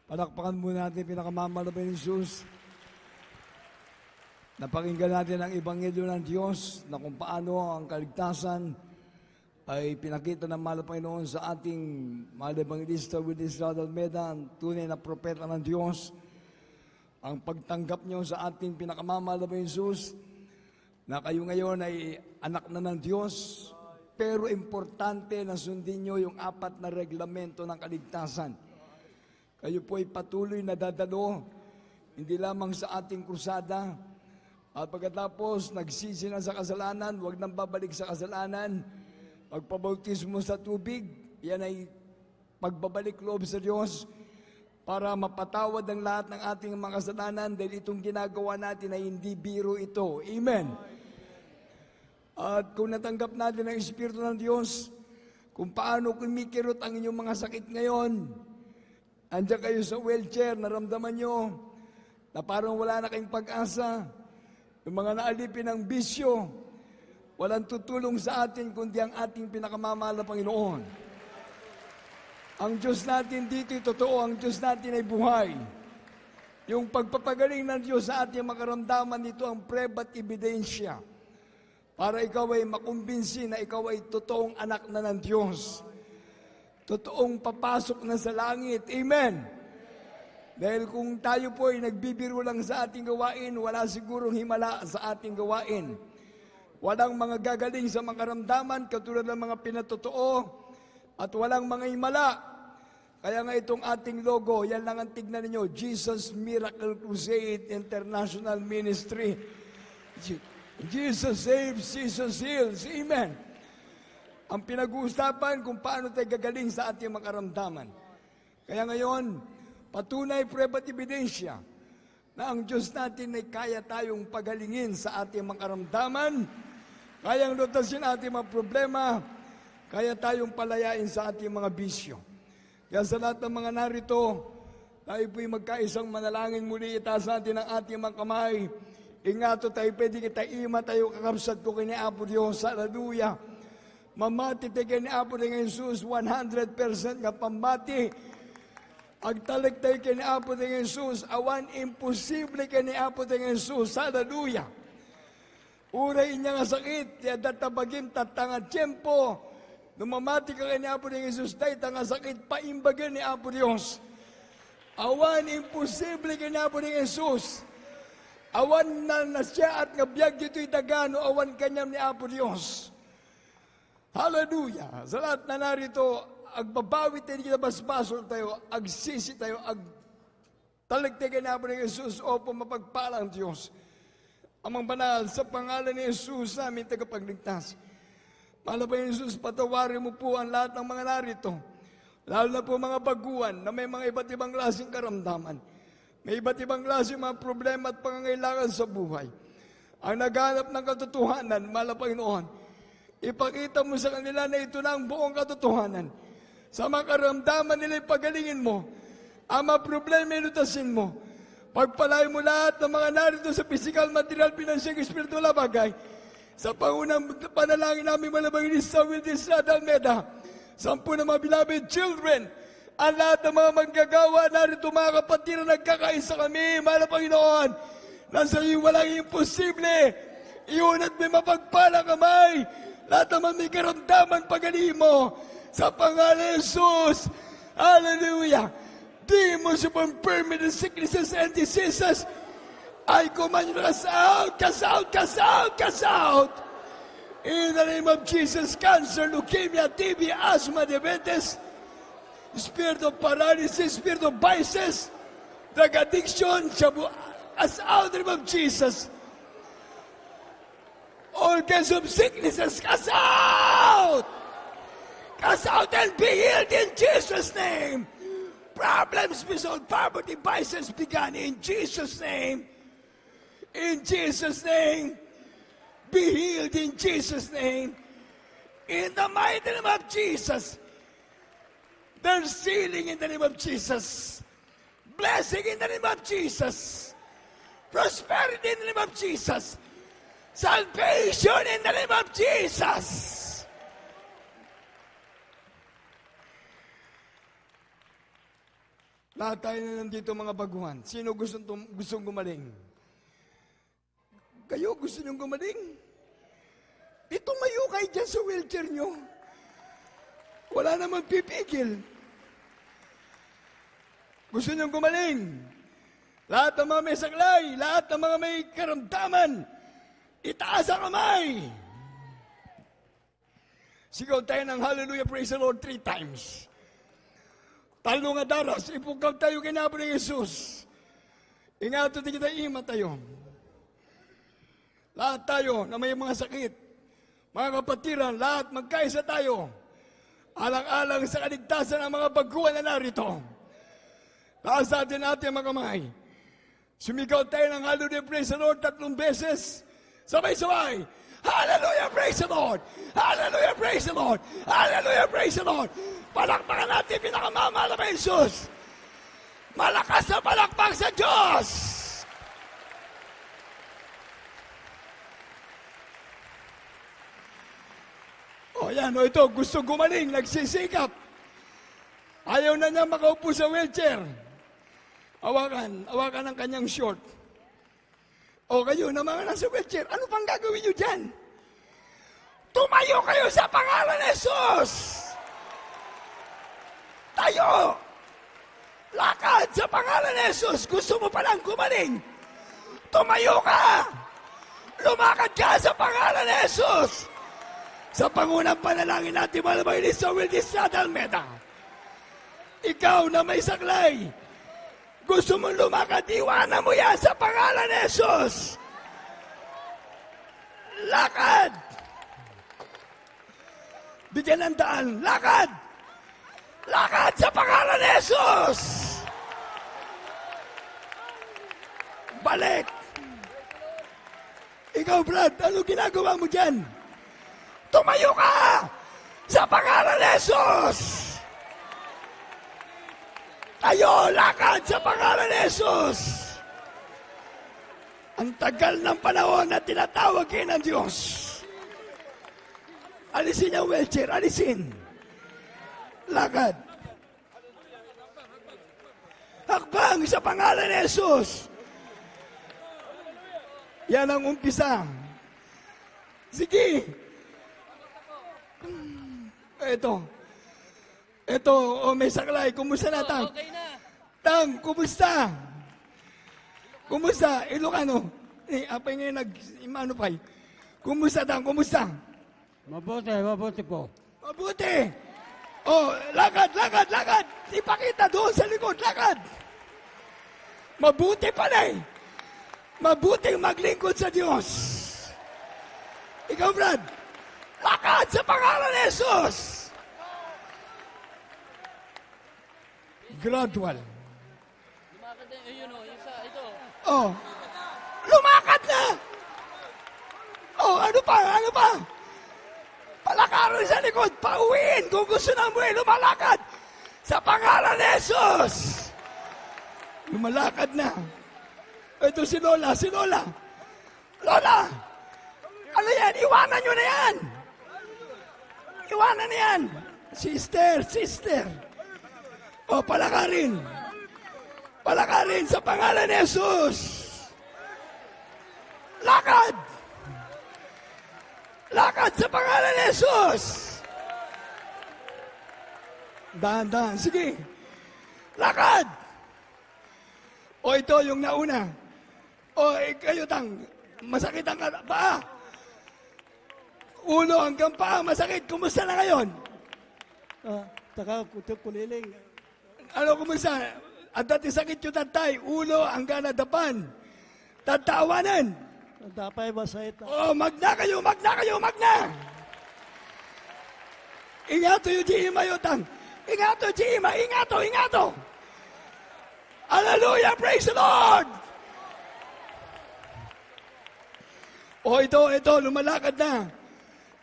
Palakpakan muna natin pinakamamalaban ng Jesus. Napakinggan natin ang Ebanghelyo ng Diyos na kung paano ang kaligtasan ay pinakita ng mahal na Panginoon sa ating mahal na Evangelista Willis Almeida, ang tunay na propeta ng Diyos. Ang pagtanggap niyo sa ating pinakamamahal na Jesus na kayo ngayon ay anak na ng Diyos, pero importante na sundin niyo yung 4 na reglamento ng kaligtasan. Kayo po ay patuloy na dadalo, hindi lamang sa ating krusada, at pagkatapos nagsisi na sa kasalanan, huwag nang babalik sa kasalanan. Pagpabautismo sa tubig, yan ay pagbabalik loob sa Diyos para mapatawad ang lahat ng ating mga kasalanan dahil itong ginagawa natin ay hindi biro ito. Amen. At kung natanggap natin ang Espiritu ng Diyos, kung paano kumikirot ang inyong mga sakit ngayon, andiyan kayo sa wheelchair, naramdaman nyo na parang wala na kayong pag-asa. Yung mga naalipin ng bisyo, walang tutulong sa atin kundi ang ating pinakamamahal na Panginoon. Ang Diyos natin dito ay totoo, ang Diyos natin ay buhay. Yung pagpapagaling ng Diyos sa ating makaramdaman nito ang preba at ebidensya para ikaw ay makumbinsi na ikaw ay totoong anak na ng Diyos. Totoong papasok na sa langit. Amen. Dahil kung tayo po ay nagbibiro lang sa ating gawain, wala sigurong himala sa ating gawain. Walang mga gagaling sa makaramdaman katulad ng mga pinatotoo at walang mga himala. Kaya nga itong ating logo, yan lang ang tignan ninyo, Jesus Miracle Crusade International Ministry. Jesus saves, Jesus heals. Amen. Ang pinag-uusapan kung paano tayo gagaling sa ating makaramdaman. Kaya ngayon, patunay, preba at ebidensya na ang Diyos natin ay kaya tayong pagalingin sa ating makaramdaman, kayang lutasin ating mga problema, kaya tayong palayain sa ating mga bisyo. Kaya sa lahat ng mga narito, tayo po'y magkaisang manalangin muli, itaas natin ang ating mga kamay. Ingato tayo, pwede kita ima tayo kakapsat ko kini Apo Diyos. Hallelujah. Mamati tayo kini Apo ng Jesus, 100% nga pamati. Agtalag tayo kini Apo ng Jesus, awan imposible kini Apo ng Jesus. Hallelujah. Uray niya nga sakit, databagim tatanga tiyempo. Numamati ka kini Apo ng Jesus, tayo tanga sakit, paimbagan ni Apo Diyos. Awan imposible kini Apo ng Jesus. Awan na siya at nga biyag dito'y dagano, awan kanyam ni Apo Diyos. Hallelujah. Sa lahat na narito, agbabawi tayo, kita basbasol tayo, agsisi tayo, talagtagan na po ng Jesus, opo mapagpalang Diyos. Amang banal, sa pangalan ni Jesus, namin tagapagligtas. Mahal pa Jesus, patawarin mo po ang lahat ng mga narito, lalo na po mga baguhan na may mga iba't ibang klaseng karamdaman. May iba't ibang klaseng mga problema at pangangailangan sa buhay. Ang naghanap ng katotohanan, mahal na Panginoon, ipakita mo sa kanila na ito na ang buong katotohanan. Sa mga karamdaman nila, pagalingin mo. Ang mga problema, ilutasin mo. Pagpalain mo lahat ng mga narito sa physical, material, pinansyal, spiritual na bagay. Sa pangunang panalangin namin Evangelista Willis Almeida, 10 na mga beloved children, ang lahat ng mga manggagawa narito, mga kapatid na nagkakaisa kami, mahal na Panginoon, nasa iyo walang imposible. Iyon at may mapagpalang kamay. Lahat naman may karamdaman, pagalingin mo. Sa pangalan Jesus, hallelujah. Demons upon permanent sicknesses and diseases, I command you to cast out, cast out, cast out, cast out. In the name of Jesus, cancer, leukemia, TB, asthma, diabetes, spirit of paralysis, spirit of vices, drug addiction, as out in the name of Jesus. All kinds of sicknesses, cast out! Cast out and be healed in Jesus' name. Problems be solved, poverty, vices begun in Jesus' name. In Jesus' name. Be healed in Jesus' name. In the mighty name of Jesus. There's healing in the name of Jesus. Blessing in the name of Jesus. Prosperity in the name of Jesus. Salvation in the name of Jesus. Lahat tayo na nandito mga baguhan. Sino gustong gumaling? Kayo gusto niyong gumaling? Tumayo kayo dyan sa wheelchair nyo. Wala namang pipigil. Gusto niyong gumaling? Lahat ng mga may saklay, lahat ng mga may karamdaman, itaas ang kamay. Sigaw tayo ng hallelujah, praise the Lord 3 times. Talo nga daras, ipugaw tayo kinabo ng Jesus. Ingato di kita ima tayo. Lahat tayo na may mga sakit, mga kapatiran, lahat magkaisa tayo. Alang-alang sa kaligtasan ng mga baguhan na narito. Taas natin mga kamay. Sumigaw tayo ng hallelujah, praise the Lord 3 beses. Sabay-sabay. Hallelujah, praise the Lord. Hallelujah, praise the Lord. Hallelujah, praise the Lord. Palakpakan natin pinakamamahal na Jesus. Malakas na palakpak sa Diyos. Yan, ito, gusto gumaling, nagsisikap. Ayaw na niya makaupo sa wheelchair. Awakan ang kanyang short. Kayo na mga nasa wheelchair, ano pang gagawin nyo dyan? Tumayo kayo sa pangalan ni Jesus! Tayo! Lakad sa pangalan ni Jesus! Gusto mo palang gumaling? Tumayo ka! Lumakad ka sa pangalan ni Jesus! Sa pangunang panalangin natin, malamay ni Samuel de Sadalmeda. Ikaw na may saklay, gusto mong lumakad, iwanan mo yan sa pangalan ni Jesus. Lakad! Bigyan ng daan, lakad! Lakad sa pangalan ni Jesus! Balik! Ikaw, Brad, ano ginagawa mo dyan? Tumayo ka! Sa pangalan ni Jesus! Tayo, lakad sa pangalan ni Jesus! Ang tagal ng panahon na tinatawag kayo ng Diyos. Alisin ang wheelchair, alisin. Lakad. Hakbang sa pangalan ni Jesus. Yan ang umpisa. Sige. Ito, may saklay. Kumusta na, Tang? Okay na. Tang, kumusta? Kumusta? Ilocano. Apay ngayon nag-imano pa'y. Kumusta, Tang? Kumusta? Mabuti po. Mabuti! Lakad! Ipakita doon sa likod, lakad! Mabuti pala eh! Mabuting maglingkod sa Diyos! Ikaw, Brad! Lakad sa pangalan ni Jesus! Gradual. Lumakad na yun, ito. Lumakad na! Ano pa? Palakarin sa likod, pauwiin kung gusto na mo lumalakad sa pangalan ni Jesus. Lumalakad na. Ito si Lola. Lola! Ano yan? Iwanan nyo na yan! Iwanan na yan! Sister! Palakarin! Palakarin sa pangalan ni Jesus! Lakad! Lakad sa pangalan ni Jesus! Dahan-dahan. Sige. Lakad! Ito yung nauna. Kayo, Tang. Masakit ang paa. Ulo hanggang paa, masakit. Kumusta na ngayon? Kuliling. Kumusta? At dati sakit yung tatay. Ulo hanggang nadapan. Tatawanan. Dapay masait. Magna kayo. Ingato yung Jima yutang. Ingato, Jima. Ingato. Hallelujah, praise the Lord. Ito, lumalakad na.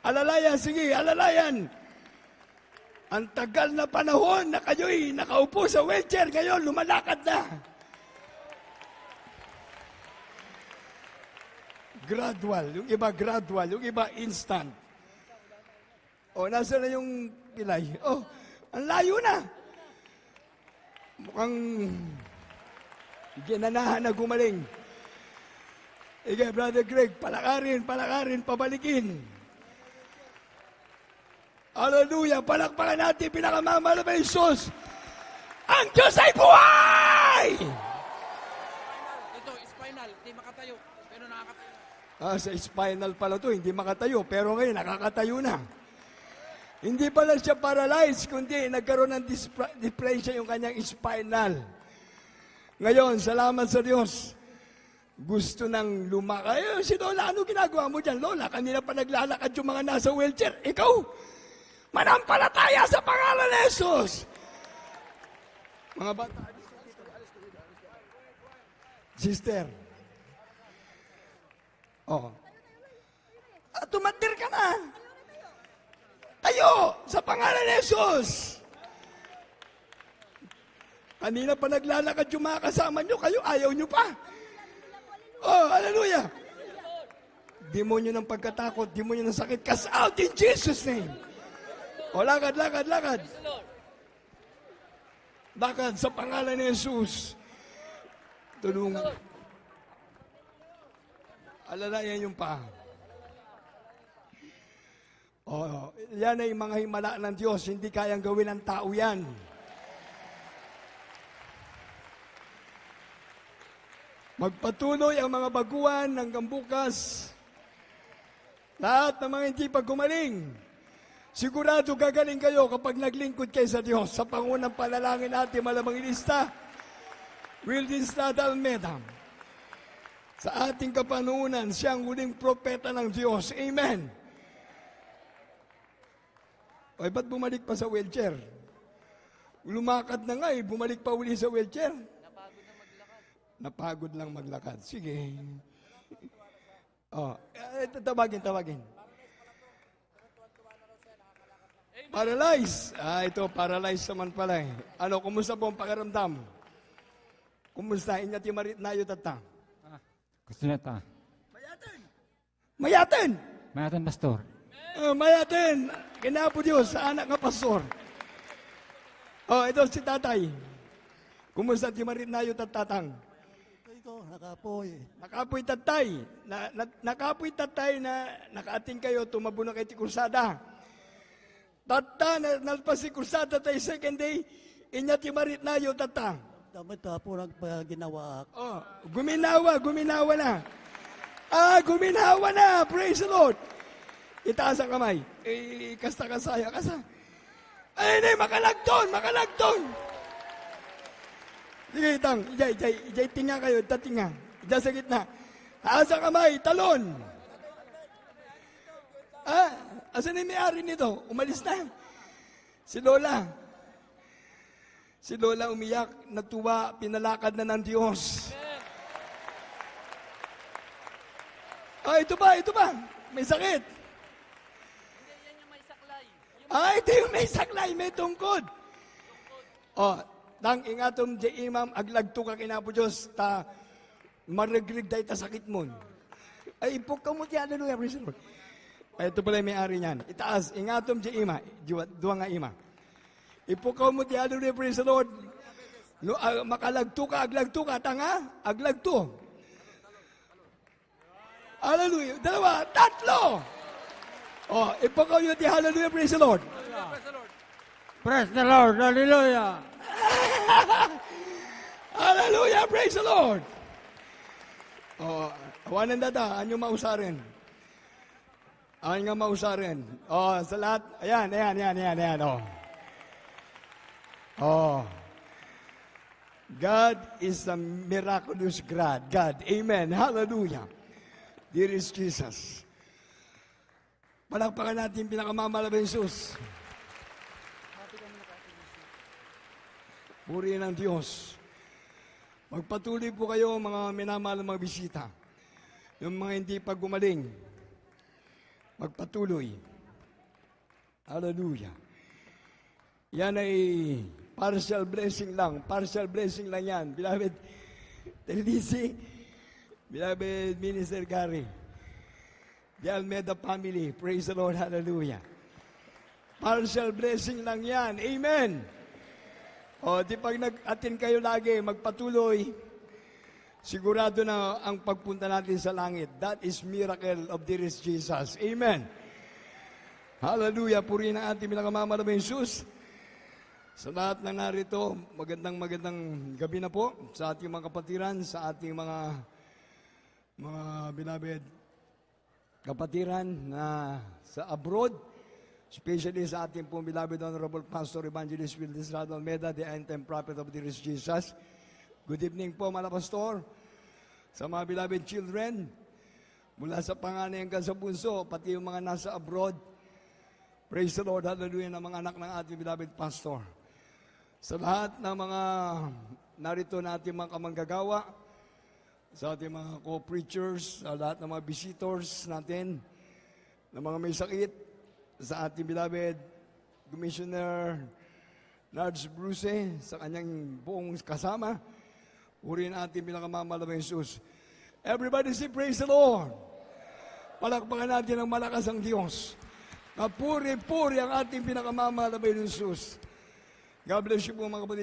Alalayan, sige, alalayan. Ang tagal na panahon na kayo'y nakaupo sa wheelchair, ngayon lumalakad na. Gradual, yung iba instant. Nasa na yung pilay? Ang layo na. Mukhang ginanahan na gumaling. Ige, Brother Greg, palakarin, pabalikin. Hallelujah! Palakpakan natin pinakamamahal na Jesus. Ang Diyos ay buhay! Ito, spinal, di makatayo. Pero nakakatayo. Sa spinal pala to, hindi makatayo. Pero ngayon, nakakatayo na. Hindi pala siya paralyzed, kundi nagkaroon ng dysplasia yung kanyang spinal. Ngayon, salamat sa Diyos. Gusto nang lumakay. Si Lola, ano ginagawa mo dyan? Lola, kanina pa naglalakad yung mga nasa wheelchair. Ikaw, manampalataya sa pangalan ni Jesus. Mga bata, sister. Oh. Tumatir ka na. Tayo, sa pangalan ni Jesus. Kanina pa naglalakad yung mga kasama nyo, kayo ayaw nyo pa. Oh, hallelujah. Demonyo ng pagkatakot, demonyo ng sakit, cast out in Jesus' name. O, lakad. Lakad sa pangalan ni Jesus. Tulungan. Alalayan yung pa. Oh, yan ay mga himala ng Diyos, hindi kayang gawin ng tao yan. Magpatuloy ang mga baguhan hanggang bukas. Lahat ng mga hindi pa gumaling, sigurado gagaling kayo kapag naglingkod kayo sa Diyos. Sa pangunang panalangin natin, malamang ilista, Wildinstad Almeida. Sa ating kapanuunan, siyang huling propeta ng Diyos. Amen. Ay, ba't bumalik pa sa wheelchair? Lumakad na nga bumalik pa uli sa wheelchair. Napagod lang maglakad. Sige. Oh, tawagin. Paralyzed. Ito, paralyzed naman pala eh. Ano, kumusta po ang pakiramdam? Kumusta? Inyati marit na yun tata. Gusto na ta. Mayatin! Mayatan, pastor. Mayatin! Kinapo Diyos sa anak ng pastor. Oh, ito si tatay. Kumusta ti marit na yun tatatang? Ito, nakapoy. Nakapoy tatay. Nakapoy tatay na nakaating kayo, tumabo na kay ti kursada. Tata, nalpas si kursada tayo second day, inya ti marit na yun tata. Dapat po nagpaginawa. Oh, guminawa na. Guminawa na. Praise the Lord. Itaas ang kamay. Kasta-kasaya. Ay, makalagton. Sige, itang. Ijay, tinga kayo. Tatinga. Ijay sa gitna. Taas ang kamay. Talon. Asan yung may-ari nito? Umalis na. Si Lola. Si Lola umiyak, natuwa, pinalakad na ng Diyos. Ito ba? May sakit. Hindi, yan yung may saklay. Ito yung may saklay, may tungkod. Tang ingatom di imam, aglagto ka kinapo Diyos, ta maragrig dahi ta sakit mo. Ay, ipok ka mo ti hallelujah, praise the Lord. Ito pala yung may-ari niyan. Itaas, ingatom di ima, duwa nga ima. Ipukaw mo ti hallelujah, praise the Lord. Makalagto ka, aglagto ka, tanga, aglagto. Hallelujah. Dalawa, tatlo. Ipukaw yun ti hallelujah, praise the Lord. Praise the Lord, hallelujah. Hallelujah, praise the Lord. Awanan dada, anyo mausarin. Awan nga mausarin. Sa lahat, ayan. God is a miraculous God. Amen. Hallelujah. Dear is Jesus. Palakpakan natin pinakamamahal na Jesus. Purihin ang Diyos. Magpatuloy po kayo mga minamahal na mga bisita. Yung mga hindi pa gumaling. Magpatuloy. Hallelujah. Yan ay partial blessing lang. Partial blessing lang yan. Beloved Telisi, beloved Minister Gary, the Almeida family, praise the Lord, hallelujah. Partial blessing lang yan. Amen. O, di pag nag-attend kayo lagi, magpatuloy, sigurado na ang pagpunta natin sa langit. That is miracle of dearest Jesus. Amen. Hallelujah. Purihin ang ating pinakamamahal na Jesus. Sa lahat na narito, magandang gabi na po sa ating mga kapatiran, sa ating mga beloved kapatiran na sa abroad, especially sa ating pong beloved Honorable Pastor Evangelist Wildes Rado Almeda, the end-time prophet of dearest Jesus. Good evening po mga pastor, sa mga beloved children, mula sa panganay hanggang sa bunso, pati yung mga nasa abroad. Praise the Lord, hallelujah, ng mga anak ng ating beloved pastor. Sa lahat ng mga narito na ating mga kamanggagawa, sa ating mga co-preachers, sa lahat ng mga visitors natin, na mga may sakit, sa ating beloved Commissioner Nards Bruce, sa kanyang buong kasama, uriin ating pinakamamahal na Jesus. Everybody say, praise the Lord. Palakpakan natin ang malakas ang Diyos. Napuri-puri ang ating pinakamamahal na Jesus. God bless you po mga kapatid.